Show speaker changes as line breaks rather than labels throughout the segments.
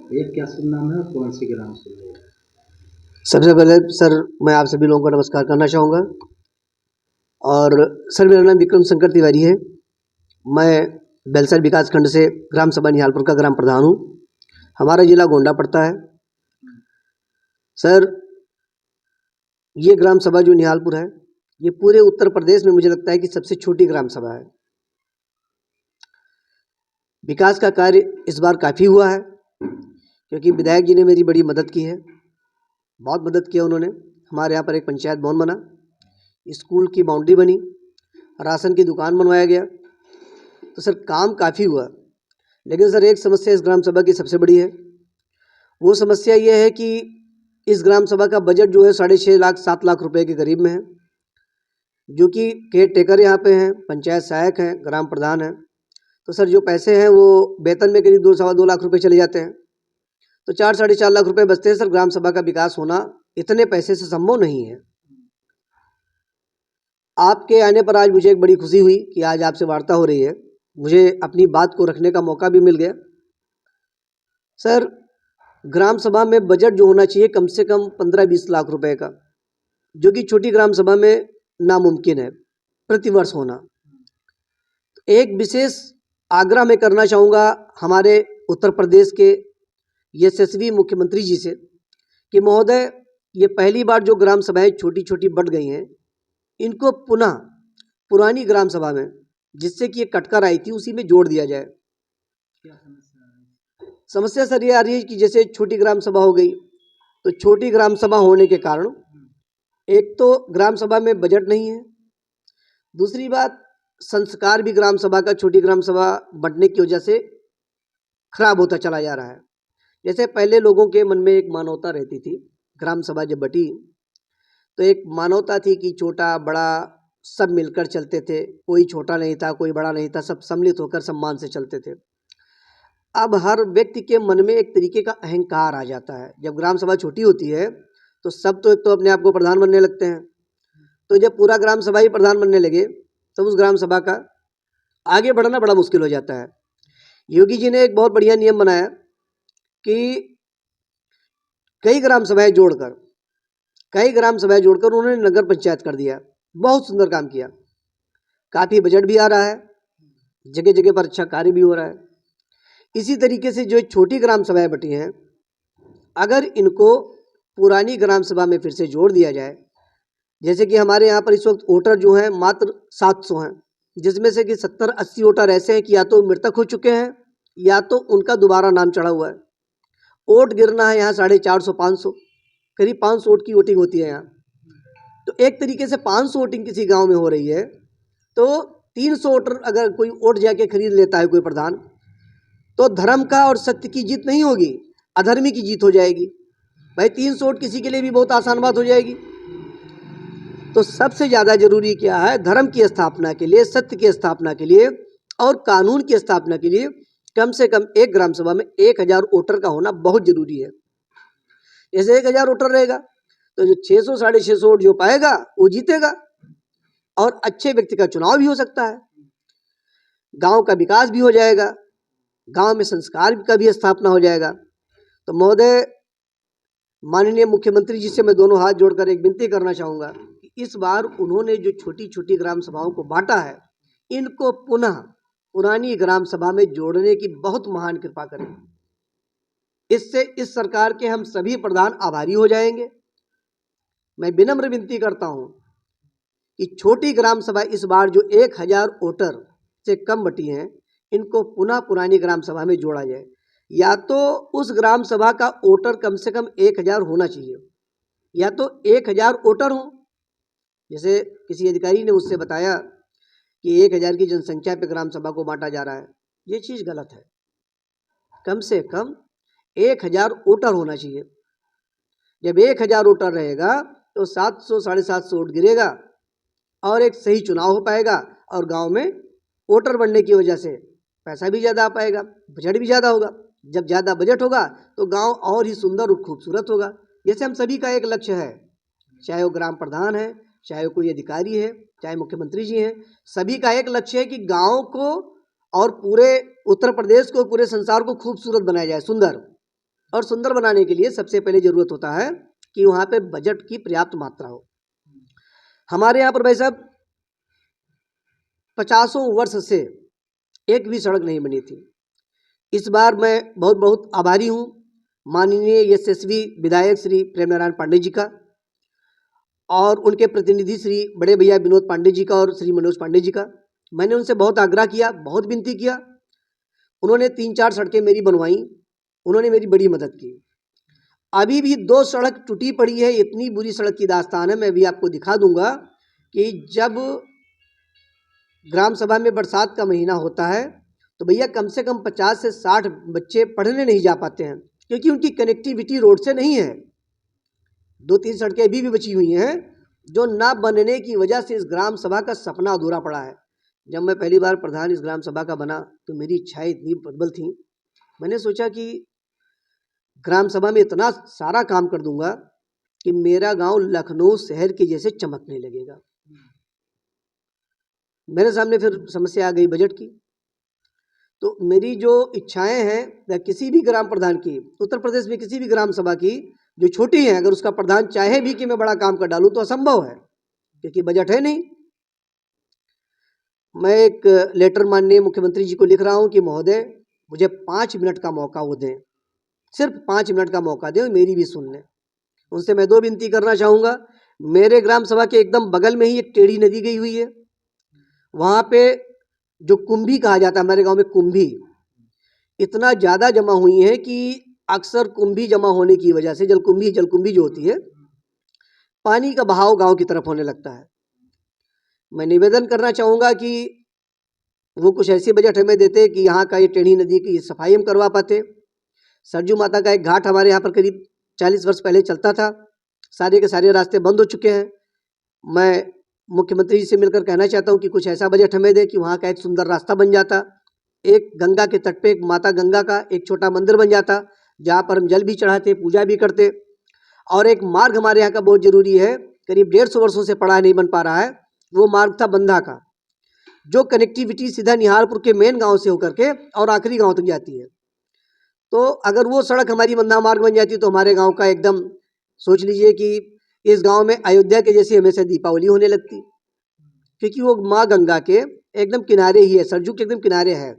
भैया क्या शुभ नाम है और कौन सी ग्राम सभा है?
सबसे पहले सर मैं आप सभी लोगों को नमस्कार करना चाहूँगा। और सर मेरा नाम विक्रम शंकर तिवारी है। मैं बेलसर विकास खंड से ग्राम सभा निहालपुर का ग्राम प्रधान हूँ। हमारा जिला गोंडा पड़ता है। सर ये ग्राम सभा जो निहालपुर है, ये पूरे उत्तर प्रदेश में मुझे लगता है कि सबसे छोटी ग्राम सभा है। विकास का कार्य इस बार काफ़ी हुआ है, क्योंकि विधायक जी ने मेरी बड़ी मदद की है, बहुत मदद किया उन्होंने। हमारे यहाँ पर एक पंचायत भवन बना, स्कूल की बाउंड्री बनी, राशन की दुकान बनवाया गया। तो सर काम काफ़ी हुआ। लेकिन सर एक समस्या इस ग्राम सभा की सबसे बड़ी है। वो समस्या ये है कि इस ग्राम सभा का बजट जो है 6.5 लाख 7 लाख रुपए के करीब में है, जो कि केयर टेकर यहाँ पे हैं, पंचायत सहायक हैं, ग्राम प्रधान हैं। तो सर जो पैसे हैं वो वेतन में करीब 2-2.25 लाख रुपए चले जाते हैं। तो 4-4.5 लाख रुपए बचते हैं। सर ग्राम सभा का विकास होना इतने पैसे से संभव नहीं है। आपके आने पर आज मुझे एक बड़ी खुशी हुई कि आज आपसे वार्ता हो रही है, मुझे अपनी बात को रखने का मौका भी मिल गया। सर ग्राम सभा में बजट जो होना चाहिए कम से कम 15-20 लाख रुपए का, जो कि छोटी ग्राम सभा में नामुमकिन है प्रतिवर्ष होना। एक विशेष आग्रह मैं करना चाहूँगा हमारे उत्तर प्रदेश के यशस्वी मुख्यमंत्री जी से कि महोदय, ये पहली बार जो ग्राम सभाएं छोटी छोटी बढ़ गई हैं, इनको पुनः पुरानी ग्राम सभा में, जिससे कि ये कटकर आई थी, उसी में जोड़ दिया जाए।
क्या समस्या है?
समस्या सर ये आ रही है कि जैसे छोटी ग्राम सभा हो गई, तो छोटी ग्राम सभा होने के कारण एक तो ग्राम सभा में बजट नहीं है, दूसरी बात संस्कार भी ग्राम सभा का छोटी ग्राम सभा बढ़ने की वजह से खराब होता चला जा रहा है। जैसे पहले लोगों के मन में एक मानवता रहती थी, ग्राम सभा जब बटी तो एक मानवता थी कि छोटा बड़ा सब मिलकर चलते थे, कोई छोटा नहीं था, कोई बड़ा नहीं था, सब सम्मिलित होकर सम्मान से चलते थे। अब हर व्यक्ति के मन में एक तरीके का अहंकार आ जाता है। जब ग्राम सभा छोटी होती है तो सब तो एक तो अपने आप को प्रधान बनने लगते हैं। तो जब पूरा ग्राम सभा ही प्रधान बनने लगे तो उस ग्राम सभा का आगे बढ़ना बड़ा मुश्किल हो जाता है। योगी जी ने एक बहुत बढ़िया नियम बनाया कि कई ग्राम सभाएं जोड़कर उन्होंने नगर पंचायत कर दिया। बहुत सुंदर काम किया, काफ़ी बजट भी आ रहा है, जगह जगह पर अच्छा कार्य भी हो रहा है। इसी तरीके से जो छोटी ग्राम सभाएं बटी हैं, अगर इनको पुरानी ग्राम सभा में फिर से जोड़ दिया जाए, जैसे कि हमारे यहाँ पर इस वक्त वोटर जो हैं मात्र 700 हैं, जिसमें से कि 70-80 वोटर ऐसे हैं कि या तो मृतक हो चुके हैं या तो उनका दोबारा नाम चढ़ा हुआ है। वोट गिरना है यहाँ 450-500, करीब 500 वोट की वोटिंग होती है यहाँ। तो एक तरीके से 500 वोटिंग किसी गांव में हो रही है, तो 300 वोटर अगर कोई वोट जाके खरीद लेता है कोई प्रधान, तो धर्म का और सत्य की जीत नहीं होगी, अधर्मी की जीत हो जाएगी। भाई 300 वोट किसी के लिए भी बहुत आसान बात हो जाएगी। तो सबसे ज़्यादा जरूरी क्या है, धर्म की स्थापना के लिए, सत्य की स्थापना के लिए और कानून की स्थापना के लिए कम से कम एक ग्राम सभा में 1000 वोटर का होना बहुत जरूरी है। जैसे 1000 वोटर रहेगा तो जो 600-650 वोट जो पाएगा वो जीतेगा और अच्छे व्यक्ति का चुनाव भी हो सकता है, गांव का विकास भी हो जाएगा, गांव में संस्कार का भी स्थापना हो जाएगा। तो महोदय, माननीय मुख्यमंत्री जी से मैं दोनों हाथ जोड़कर एक विनती करना चाहूँगा कि इस बार उन्होंने जो छोटी छोटी ग्राम सभाओं को बांटा है, इनको पुनः पुरानी ग्राम सभा में जोड़ने की बहुत महान कृपा करें। इससे इस सरकार के हम सभी प्रधान आभारी हो जाएंगे। मैं विनम्र विनती करता हूँ कि छोटी ग्राम सभा इस बार जो 1000 वोटर से कम बटी हैं, इनको पुनः पुरानी ग्राम सभा में जोड़ा जाए। या तो उस ग्राम सभा का वोटर कम से कम 1000 होना चाहिए, या तो 1000 वोटर हो। जैसे किसी अधिकारी ने मुझसे बताया कि 1000 की जनसंख्या पे ग्राम सभा को बांटा जा रहा है, ये चीज़ गलत है। कम से कम 1000 वोटर होना चाहिए। जब 1000 वोटर रहेगा तो 700-750 वोट गिरेगा और एक सही चुनाव हो पाएगा, और गांव में वोटर बढ़ने की वजह से पैसा भी ज़्यादा आ पाएगा, बजट भी ज़्यादा होगा। जब ज़्यादा बजट होगा तो गांव और ही सुंदर और खूबसूरत होगा। जैसे हम सभी का एक लक्ष्य है, चाहे वो ग्राम प्रधान है, चाहे वो कोई अधिकारी है, चाहे मुख्यमंत्री जी हैं, सभी का एक लक्ष्य है कि गाँव को और पूरे उत्तर प्रदेश को, पूरे संसार को खूबसूरत बनाया जाए, सुंदर। और सुंदर बनाने के लिए सबसे पहले ज़रूरत होता है कि वहाँ पे बजट की पर्याप्त मात्रा हो। हमारे यहाँ पर भाई साहब 50 वर्ष से एक भी सड़क नहीं बनी थी। इस बार मैं बहुत बहुत आभारी हूँ माननीय यशस्वी विधायक श्री प्रेम नारायण पांडे जी का और उनके प्रतिनिधि श्री बड़े भैया विनोद पांडे जी का और श्री मनोज पांडे जी का। मैंने उनसे बहुत आग्रह किया, बहुत विनती किया। उन्होंने 3-4 सड़कें मेरी बनवाई, उन्होंने मेरी बड़ी मदद की। अभी भी 2 सड़क टूटी पड़ी है, इतनी बुरी सड़क की दास्तान है। मैं भी आपको दिखा दूंगा कि जब ग्राम सभा में बरसात का महीना होता है तो भैया कम से कम 50 से 60 बच्चे पढ़ने नहीं जा पाते हैं, क्योंकि उनकी कनेक्टिविटी रोड से नहीं है। 2-3 सड़कें अभी भी बची हुई हैं जो ना बनने की वजह से इस ग्राम सभा का सपना अधूरा पड़ा है। जब मैं पहली बार प्रधान इस ग्राम सभा का बना तो मेरी इच्छाएं इतनी प्रबल थी, मैंने सोचा कि ग्राम सभा में इतना सारा काम कर दूंगा कि मेरा गांव लखनऊ शहर के जैसे चमकने लगेगा। मेरे सामने फिर समस्या आ गई बजट की। तो मेरी जो इच्छाएं हैं या किसी भी ग्राम प्रधान की, उत्तर प्रदेश में किसी भी ग्राम सभा की जो छोटी है, अगर उसका प्रधान चाहे भी कि मैं बड़ा काम कर डालूं तो असंभव है, क्योंकि बजट है नहीं। मैं एक लेटर माननीय मुख्यमंत्री जी को लिख रहा हूं कि महोदय मुझे 5 मिनट का मौका वो दें, सिर्फ 5 मिनट का मौका दें और मेरी भी सुन लें। उनसे मैं 2 विनती करना चाहूँगा। मेरे ग्राम सभा के एकदम बगल में ही एक टेढ़ी नदी गई हुई है। वहाँ पे जो कुंभी कहा जाता है, हमारे गांव में कुंभी इतना ज़्यादा जमा हुई है कि अक्सर कुंभी जमा होने की वजह से जलकुंभी जो होती है, पानी का बहाव गांव की तरफ होने लगता है। मैं निवेदन करना चाहूँगा कि वो कुछ ऐसी बजट हमें देते कि यहाँ का ये टेढ़ी नदी की सफाई हम करवा पाते। सरजू माता का एक घाट हमारे यहाँ पर करीब 40 वर्ष पहले चलता था, सारे के सारे रास्ते बंद हो चुके हैं। मैं मुख्यमंत्री जी से मिलकर कहना चाहता हूँ कि कुछ ऐसा बजट हमें दे कि वहाँ का एक सुंदर रास्ता बन जाता, एक गंगा के तट पे एक माता गंगा का एक छोटा मंदिर बन जाता जहाँ पर हम जल भी चढ़ाते, पूजा भी करते। और एक मार्ग हमारे यहाँ का बहुत जरूरी है, करीब 150 वर्षों से पड़ा नहीं बन पा रहा है। वो मार्ग था बंधा का, जो कनेक्टिविटी सीधा निहालपुर के मेन गांव से होकर के और आखिरी गांव तक जाती है। तो अगर वो सड़क हमारी बंधा मार्ग बन जाती तो हमारे गांव का एकदम सोच लीजिए कि इस गांव में अयोध्या के जैसी हमेशा दीपावली होने लगती, क्योंकि वो माँ गंगा के एकदम किनारे ही है, सरजू के एकदम किनारे है।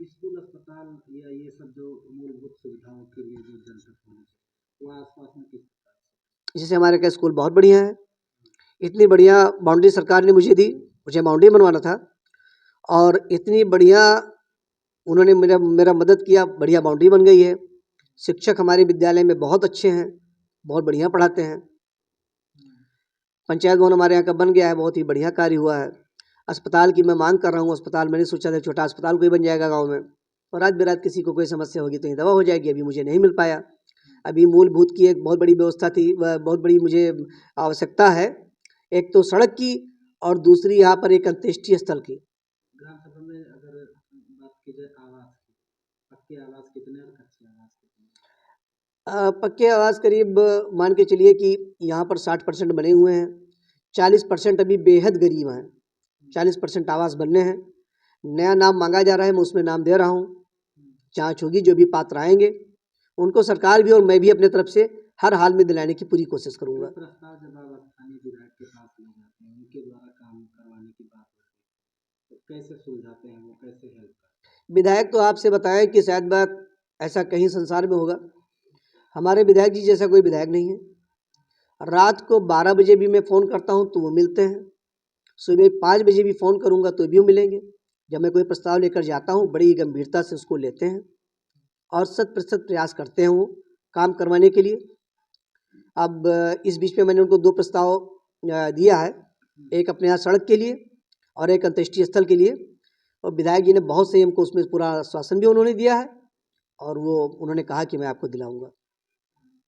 स्कूल, अस्पताल या ये सब जो मूलभूत सुविधाओं के लिए जो जनता होनी चाहिए वो आसपास में किस प्रकार से?
जैसे हमारे का स्कूल बहुत बढ़िया है, इतनी बढ़िया बाउंड्री सरकार ने मुझे दी, मुझे बाउंड्री बनवाना था और इतनी बढ़िया उन्होंने मेरा मदद किया, बढ़िया बाउंड्री बन गई है। शिक्षक हमारे विद्यालय में बहुत अच्छे हैं, बहुत बढ़िया पढ़ाते हैं। पंचायत भवन हमारे यहाँ का बन गया है, बहुत ही बढ़िया कार्य हुआ है। अस्पताल की मैं मांग कर रहा हूँ, अस्पताल मैंने सोचा था छोटा अस्पताल कोई बन जाएगा गाँव में, और आज बेरात किसी को कोई समस्या होगी तो ये दवा हो जाएगी। अभी मुझे नहीं मिल पाया। अभी मूलभूत की एक बहुत बड़ी व्यवस्था थी, वह बहुत बड़ी मुझे आवश्यकता है, एक तो सड़क की और दूसरी यहाँ पर एक अंत्येष्टि स्थल की।
ग्राम सभा में अगर बात की जाए आवास की, पक्के आवास कितने और कच्चे आवास कितने?
पक्के आवास करीब मान के चलिए कि यहाँ पर 60% बने हुए हैं, 40% अभी बेहद गरीब हैं, 40% आवास बनने हैं। नया नाम मांगा जा रहा है, मैं उसमें नाम दे रहा हूँ। जांच होगी, जो भी पात्र आएंगे उनको सरकार भी और मैं भी अपने तरफ से हर हाल में दिलाने की पूरी कोशिश करूँगा।
प्रस्ताव जब आप स्थानीय विधायक के पास ले जाते हैं, उनके द्वारा काम करवाने की बात होती है तो कैसे सुलझाते हैं, वो कैसे हेल्प करते हैं?
विधायक तो आपसे बताएं कि शायद बात ऐसा कहीं संसार में होगा, हमारे विधायक जी जैसा कोई विधायक नहीं है। रात को 12 बजे भी मैं फ़ोन करता हूं तो वो मिलते हैं, सुबह 5 बजे भी फ़ोन करूंगा तो भी वो मिलेंगे। जब मैं कोई प्रस्ताव लेकर जाता हूं बड़ी गंभीरता से उसको लेते हैं और 100% प्रयास करते हैं वो काम करवाने के लिए। अब इस बीच में मैंने उनको 2 प्रस्ताव दिया है, एक अपने यहाँ सड़क के लिए और एक अंत्येष्टि स्थल के लिए, और विधायक जी ने बहुत सही हमको उसमें पूरा आश्वासन भी उन्होंने दिया है और वो उन्होंने कहा कि मैं आपको दिलाऊंगा।